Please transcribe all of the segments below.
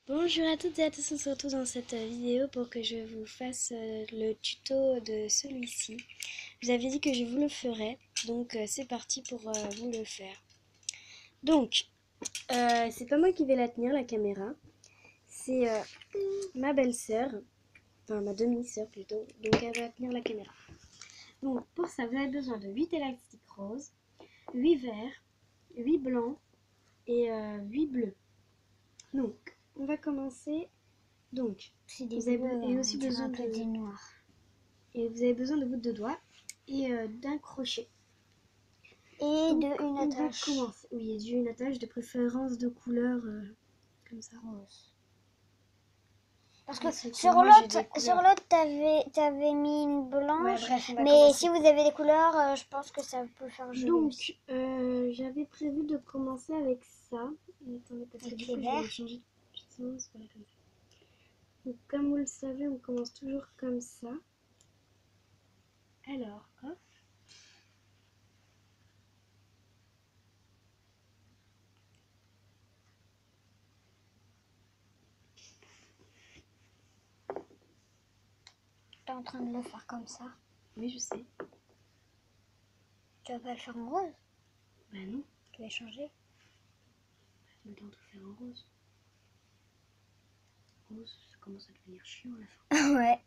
Bonjour à toutes et à tous, on se retrouve dans cette vidéo pour que je vous fasse le tuto de celui-ci. Je vous avais dit que je vous le ferais, donc c'est parti pour vous le faire. Donc, c'est pas moi qui vais la tenir la caméra, c'est ma belle-sœur, enfin ma demi-sœur plutôt, donc elle va tenir la caméra. Donc pour ça, vous avez besoin de 8 élastiques roses, 8 verts, 8 blancs et 8 bleus. Donc, on va commencer. Donc, C'est des vous avez bleus, et aussi besoin un peu de des noirs. et vous avez besoin de gouttes de doigts et d'un crochet. Et Donc, de une on va attache commencer. Oui, d'une attache de préférence de couleur comme ça. rose. Parce que Parce que sur moi, j'ai des couleurs. l'autre, t'avais mis une Ouais, blanche. bref, on va Mais commencer. si vous avez des couleurs, je pense que ça peut faire joli Donc, aussi. j'avais prévu de commencer avec ça. Attendez, parce que Avec du les coup, je vais verts. le changer de sens. Voilà, comme ça. Donc, comme vous le savez, on commence toujours comme ça. Alors, hop. T'es en train de le faire comme ça. Oui, je sais. Tu vas pas le faire en rose. Bah non, Tu vas changer. j'ai le temps de tout faire en rose. Rose, ça commence à devenir chiant à la fin. Ouais.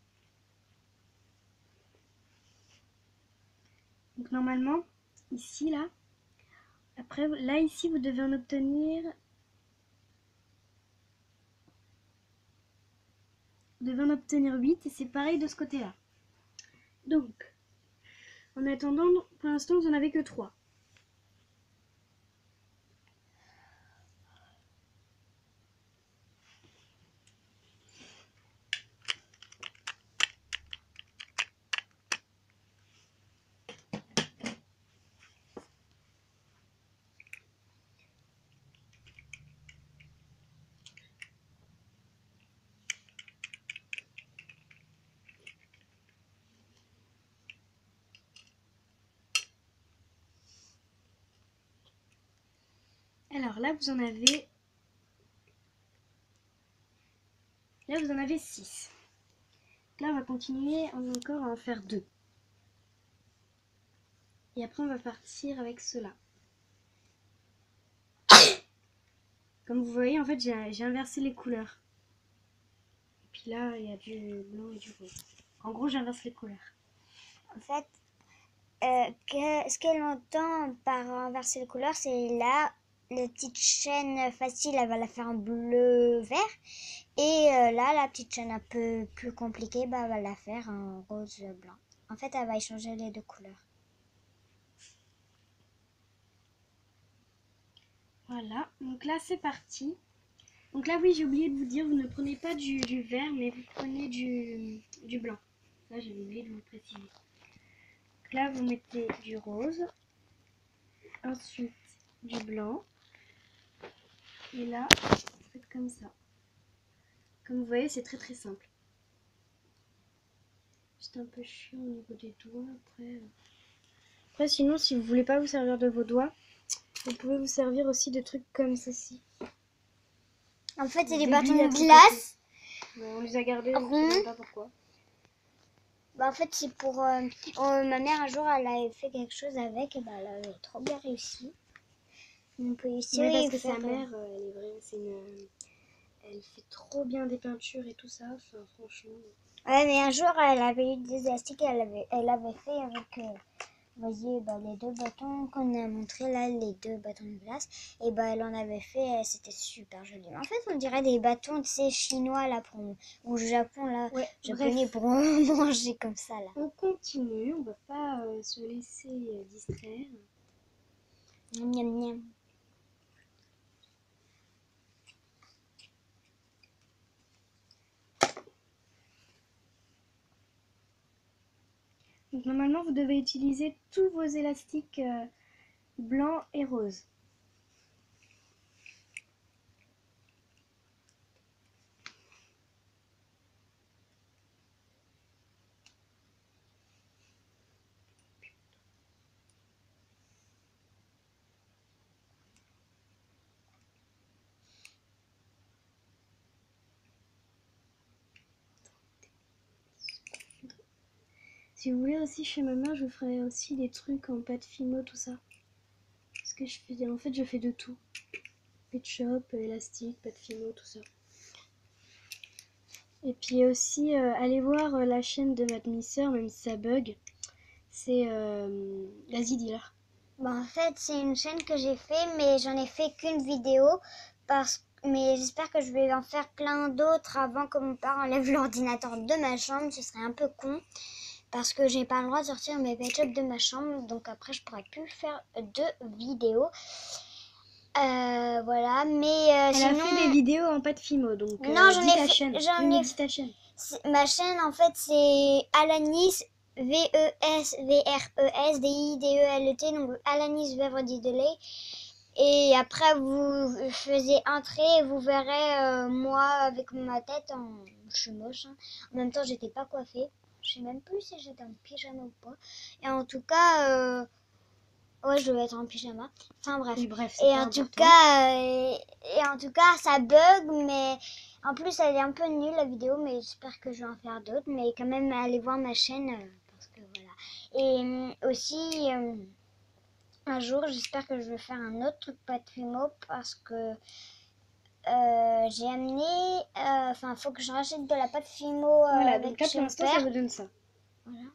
Donc normalement, ici, là, après, là, ici, vous devez en obtenir... Vous devez en obtenir 8 et c'est pareil de ce côté-là. Donc, en attendant, pour l'instant, vous n'en avez que 3. Alors là, vous en avez... Là, vous en avez 6. Là, on va continuer encore à en faire 2. Et après, on va partir avec cela. Comme vous voyez, en fait, j'ai inversé les couleurs. Et puis là, il y a du blanc et du rose. En gros, j'inverse les couleurs. En fait, ce qu'elle entend par inverser les couleurs, c'est là, la petite chaîne facile, elle va la faire en bleu-vert. Et là, la petite chaîne un peu plus compliquée, bah, elle va la faire en rose-blanc. En fait, elle va échanger les deux couleurs. Voilà, donc là, c'est parti. Donc là, oui, j'ai oublié de vous dire, vous ne prenez pas du vert, mais vous prenez du blanc. Ça, j'avais oublié de vous le préciser. Donc là, vous mettez du rose, ensuite du blanc, et là, vous faites comme ça. Comme vous voyez, c'est très très simple. C'est un peu chiant au niveau des doigts, Après, sinon, si vous voulez pas vous servir de vos doigts, vous pouvez vous servir aussi de trucs comme ceci. En fait, c'est des Des bâtons billes à de tout glace. Ouais, on les a gardés, on ne Ronds. sait même pas pourquoi. Bah, en fait, c'est pour... ma mère, un jour, elle avait fait quelque chose avec, et bah, elle avait trop bien réussi. On peut essayer Mais parce et que faire... sa mère, elle est vraie, c'est une... Elle fait trop bien des peintures et tout ça, enfin franchement. Ouais, mais un jour, elle avait eu des élastiques, elle avait fait avec... vous voyez, bah, les deux bâtons qu'on a montré là, les deux bâtons de glace, et bah, elle en avait fait, c'était super joli. En fait, on dirait des bâtons, tu sais, chinois là, ou au Japon là, Ouais, japonais bref, pour manger comme ça là. on continue, on va pas se laisser distraire. Miam, miam, miam. Donc normalement, vous devez utiliser tous vos élastiques blancs et roses. Si vous voulez aussi chez ma mère, je vous ferai aussi des trucs en pâte fimo, tout ça. Parce que en fait, je fais de tout. Pet shop, élastique, pâte fimo, tout ça. Et puis aussi, allez voir la chaîne de ma demi-sœur, même si ça bug. C'est l'Asie Dealer. Bon, en fait, c'est une chaîne que j'ai fait, mais j'en ai fait qu'une vidéo. Mais j'espère que je vais en faire plein d'autres avant que mon père enlève l'ordinateur de ma chambre. Ce serait un peu con. Parce que j'ai pas le droit de sortir mes pet shops de ma chambre. Donc après, je pourrais plus faire de vidéos. Voilà, mais Elle sinon... a fait des vidéos en pâte fimo, donc Non, dis ta chaîne. Dis ta chaîne. Ma chaîne, en fait, c'est Alanis, VESVRES, donc Alanis Vèvre d'Idelay. Et après, vous faisiez entrer et vous verrez moi avec ma tête je suis moche. Hein. En même temps, j'étais pas coiffée. Je sais même plus si j'étais en pyjama ou pas. Et en tout cas... Ouais, je devais être en pyjama. Enfin bref. Oui, bref, Et en tout cas, ça bug, mais en plus, elle est un peu nulle la vidéo, mais j'espère que je vais en faire d'autres. Mais quand même, allez voir ma chaîne parce que voilà. Et aussi, un jour, j'espère que je vais faire un autre truc pâte fimo parce que j'ai amené. Enfin, faut que je rachète de la pâte fimo. Voilà, avec donc là pour l'instant, ça vous donne ça. Voilà,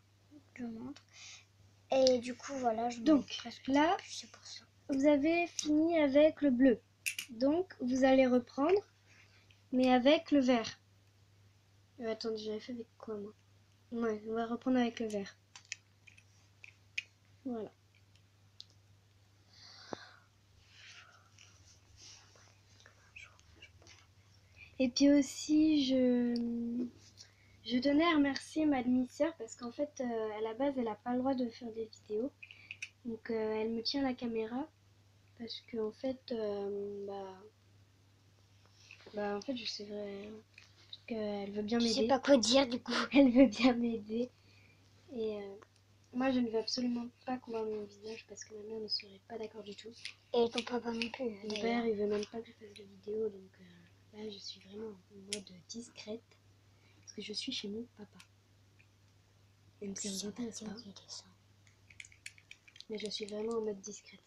je vous montre. Et du coup, voilà, je donc là, c'est pour ça. Vous avez fini avec le bleu. Donc, vous allez reprendre, mais avec le vert. Attendez, j'avais fait avec quoi, moi? Ouais, on va reprendre avec le vert. Voilà. Et puis aussi, je tenais à remercier ma demi-sœur parce qu'en fait, à la base, elle n'a pas le droit de faire des vidéos. Donc, elle me tient la caméra parce que en fait, en fait, je sais vrai qu'elle veut bien m'aider. Je sais pas quoi dire du coup. Elle veut bien m'aider. Et moi, je ne veux absolument pas qu'on voit mon visage parce que ma mère ne serait pas d'accord du tout. Et ton papa non plus. Mon père, il veut même pas que je fasse de vidéo. Donc là, je suis vraiment en mode discrète parce que je suis chez mon papa. Même si ça vous intéresse pas. Mais je suis vraiment en mode discrète.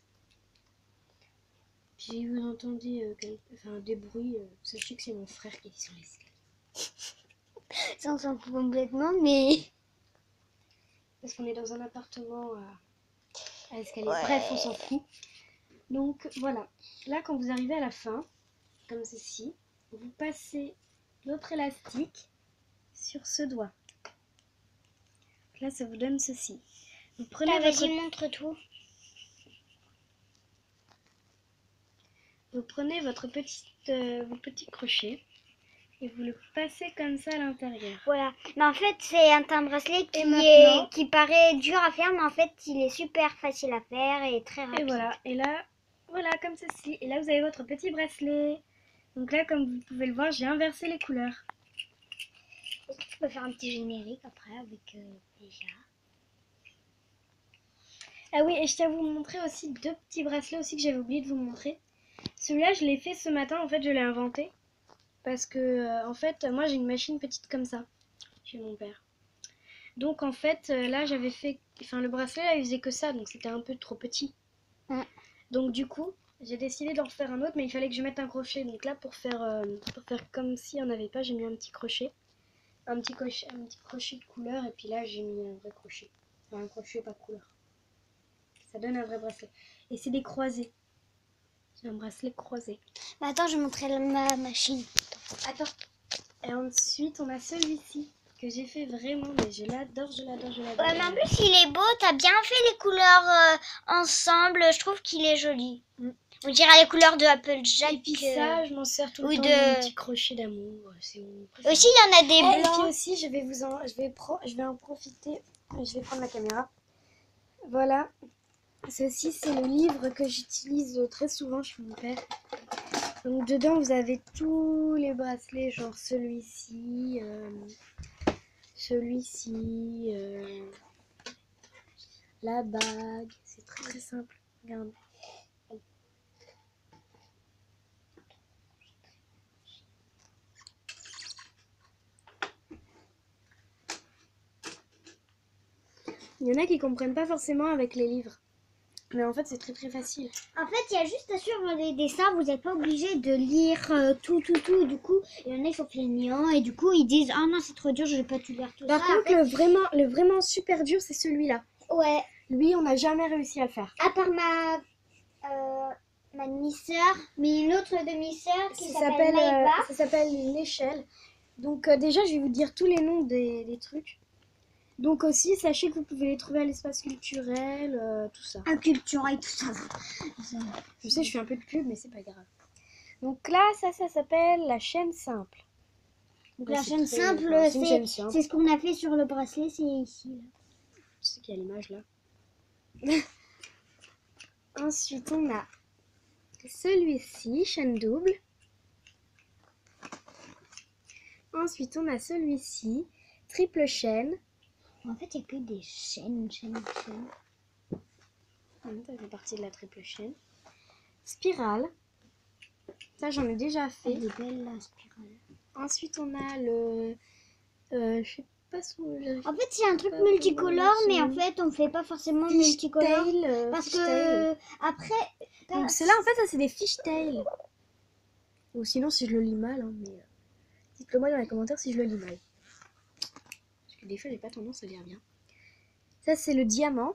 Puis si vous entendez des bruits, sachez que c'est mon frère qui est sur l'escalier. Ça, on s'en fout complètement, mais... Parce qu'on est dans un appartement à l'escalier. Ouais. Bref, on s'en fout. Donc voilà. Là, quand vous arrivez à la fin, comme ceci, vous passez l'autre élastique sur ce doigt. Là, ça vous donne ceci. Vous prenez vas-y, montre tout. Vous prenez vos petits crochets et vous le passez comme ça à l'intérieur. Voilà. Mais en fait, c'est un bracelet qui paraît dur à faire, mais en fait, il est super facile à faire et très rapide. Et voilà. Et là, voilà, comme ceci. Et là, vous avez votre petit bracelet. Donc là, comme vous pouvez le voir, j'ai inversé les couleurs. Est-ce que tu peux faire un petit générique après avec déjà? Ah oui, et je tiens à vous montrer aussi deux petits bracelets aussi que j'avais oublié de vous montrer. Celui-là, je l'ai fait ce matin, en fait, je l'ai inventé. Parce que, en fait, moi, j'ai une machine petite comme ça, chez mon père. Donc, en fait, là, j'avais fait... Enfin, le bracelet, là, il faisait que ça, donc c'était un peu trop petit. Ouais. Donc, du coup, j'ai décidé d'en refaire un autre, mais il fallait que je mette un crochet. Donc là, pour faire comme s'il n'y en avait pas, j'ai mis un petit crochet. Un petit crochet de couleur, et puis là, j'ai mis un vrai crochet. Enfin, un crochet pas de couleur. Ça donne un vrai bracelet. Et c'est des croisés. C'est un bracelet croisé. Mais attends, je vais montrer ma machine. Attends. Et ensuite, on a celui-ci que j'ai fait vraiment, mais je l'adore, je l'adore, je l'adore. Ouais, mais en plus, il est beau. T'as bien fait les couleurs ensemble. Je trouve qu'il est joli. On dirait les couleurs de Applejack. Et puis ça, je m'en sers tout le temps de mon petit crochet d'amour. Aussi, il y en a des Et blancs. puis aussi, je vais en profiter. Je vais prendre ma caméra. Voilà. Ceci, c'est le livre que j'utilise très souvent chez mon père. Donc dedans, vous avez tous les bracelets, genre celui-ci, la bague. C'est très très simple. Regarde. Il y en a qui comprennent pas forcément avec les livres. Mais en fait, c'est très très facile. En fait, il y a juste à suivre les dessins. Vous n'êtes pas obligé de lire tout. Du coup, il y en a qui sont feignants et du coup, ils disent ah non, c'est trop dur, je vais pas tout lire tout Par ça. contre, le vraiment super dur, c'est celui-là. Ouais. Lui, on n'a jamais réussi à le faire. À part ma demi-sœur, mais une autre demi-sœur qui s'appelle Maïva. Ça s'appelle l'échelle. Donc déjà, je vais vous dire tous les noms des trucs. Donc aussi, sachez que vous pouvez les trouver à l'espace culturel, tout ça. Un culturel, tout ça. Je sais, je fais un peu de pub, mais c'est pas grave. Donc là, ça s'appelle la chaîne simple. Donc Là, la chaîne c'est simple, c'est une chaîne simple. c'est ce qu'on a fait sur le bracelet, c'est ici. Là. Je sais qu'il y a l'image là. Ensuite, on a celui-ci, chaîne double. Ensuite, on a celui-ci, triple chaîne. En fait, il n'y a que des chaînes. Ça fait partie de la triple chaîne. Spirale. Ça, j'en ai déjà fait. Elle est belle, la spirale. Ensuite, on a le... je sais pas son... En fait, c'est un truc multicolore, mais en fait, on fait pas forcément multicolore. Parce que après... Donc, ceux-là, en fait, ça, c'est des fishtails. Ou sinon, si je le lis mal, hein, mais... dites-le moi dans les commentaires si je le lis mal. Parce que des fois, j'ai pas tendance à lire bien. Ça, c'est le diamant.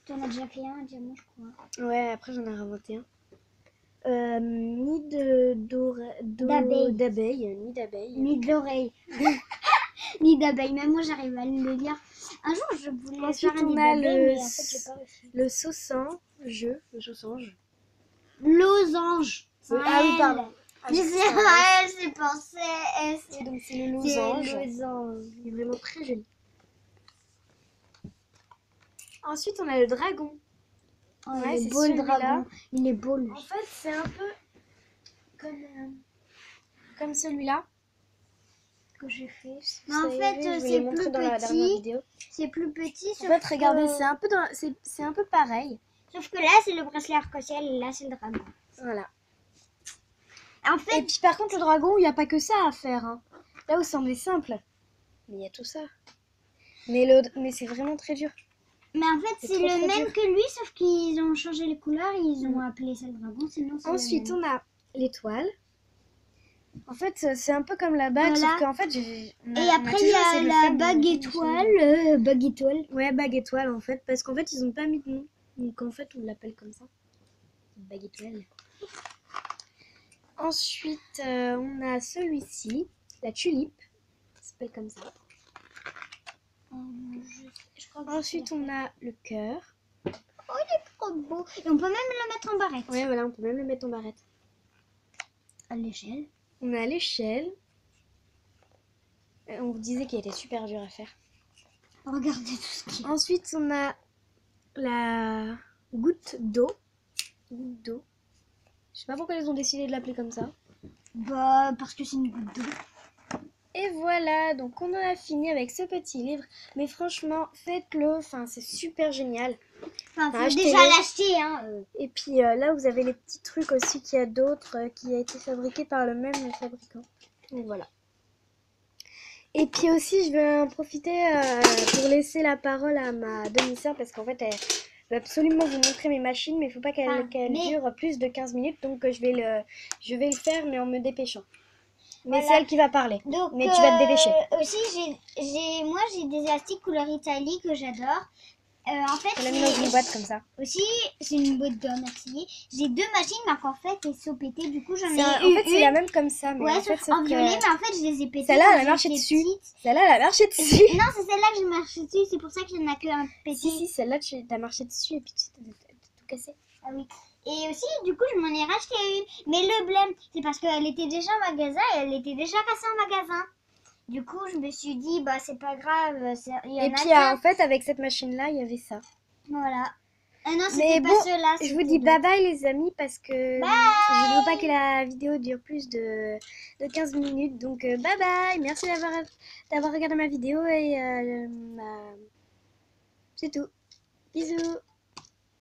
Tu en as déjà fait un diamant, je crois. Ouais, après, j'en ai inventé un. Nid d'abeille. Nid d'oreille. Nid d'abeille. Même moi, j'arrive à le lire. Un jour, je voulais Ensuite, faire un on nid a d'abeille, mais en fait, j'ai pas réussi. le sausange. Losange. Ah oui, pardon. Mais c'est elle, c'est pensé. Donc, c'est le losange. Losange. Il est vraiment très joli. Ensuite, on a le dragon. Oh, Ouais, il est c'est beau le celui-là. dragon. Il est beau lui. En fait, c'est un peu comme celui-là que j'ai fait. Mais en fait, c'est plus dans la dernière petit. vidéo. C'est plus petit. En fait, regardez, c'est un peu pareil. Sauf que là, c'est le bracelet arc-en-ciel et là, c'est le dragon. Voilà. En fait, Et puis par contre, le dragon, il n'y a pas que ça à faire. Hein. Là où semblait simple. Mais il y a tout ça. Mais c'est vraiment très dur. mais en fait, c'est trop, le trop même dur. que lui, sauf qu'ils ont changé les couleurs et ils ont appelé ça le dragon. Sinon, c'est Ensuite, le même. on a l'étoile. En fait, c'est un peu comme la bague, Voilà. sauf qu'en fait, Et après, il y a la bague étoile. Bague étoile. Ouais, bague étoile en fait, parce qu'en fait, ils ont pas mis de nom. Donc en fait, on l'appelle comme ça. Bague étoile. Ensuite, on a celui-ci, la tulipe. Ça s'appelle comme ça. Je crois que Ensuite, on a le cœur. c'est trop beau. Et on peut même le mettre en barrette. Ouais, voilà, on peut même le mettre en barrette. À l'échelle. On a l'échelle. On vous disait qu'il était super dur à faire. Regardez tout ce qu'il y a. Ensuite, on a la goutte d'eau. Goutte d'eau. Je sais pas pourquoi ils ont décidé de l'appeler comme ça. Bah, parce que c'est une goutte d'eau. Et voilà, donc on en a fini avec ce petit livre. Mais franchement, faites-le, enfin, c'est super génial. Enfin, faut achetez-le. déjà l'acheter, hein. Et puis là, vous avez les petits trucs aussi qu'il y a d'autres qui a été fabriqués par le même fabricant. Donc voilà. Et puis aussi, je vais en profiter pour laisser la parole à ma demi-sœur parce qu'en fait, elle veut absolument vous montrer mes machines, mais il ne faut pas qu'elle dure plus de 15 minutes. Donc je vais le faire, mais en me dépêchant. Mais Voilà. c'est elle qui va parler. Donc, mais tu vas te dépêcher. Aussi, moi, j'ai des élastiques couleur Italie que j'adore. En fait, Je l'ai mis dans une boîte comme ça. Aussi, c'est une boîte de remercier. J'ai deux machines, mais en fait, elles sont pétées. Du coup, j'en ai En eu fait, c'est une. la même comme ça. Mais Ouais, en fait, en violet, mais en fait, je les ai pétées. Celle-là, quand elle a marché j'étais dessus. petite. Celle-là, elle a marché dessus. Non, c'est celle-là que j'ai marché dessus. C'est pour ça qu'il n'y en a qu'un pété. Si, celle-là, tu as marché dessus et puis tu t'as tout cassé. Ah oui. Et aussi, du coup, je m'en ai racheté une. Mais le blême, c'est parce qu'elle était déjà en magasin et elle était déjà cassée en magasin. Du coup, je me suis dit, bah, c'est pas grave. Il y en Et a puis, qu'un. en fait, avec cette machine-là, il y avait ça. Voilà. Ah non, Mais c'était bon, pas ceux-là. je vous dis bye bye les amis parce que je ne veux pas que la vidéo dure plus de 15 minutes. Donc bye bye, merci d'avoir regardé ma vidéo et c'est tout. Bisous.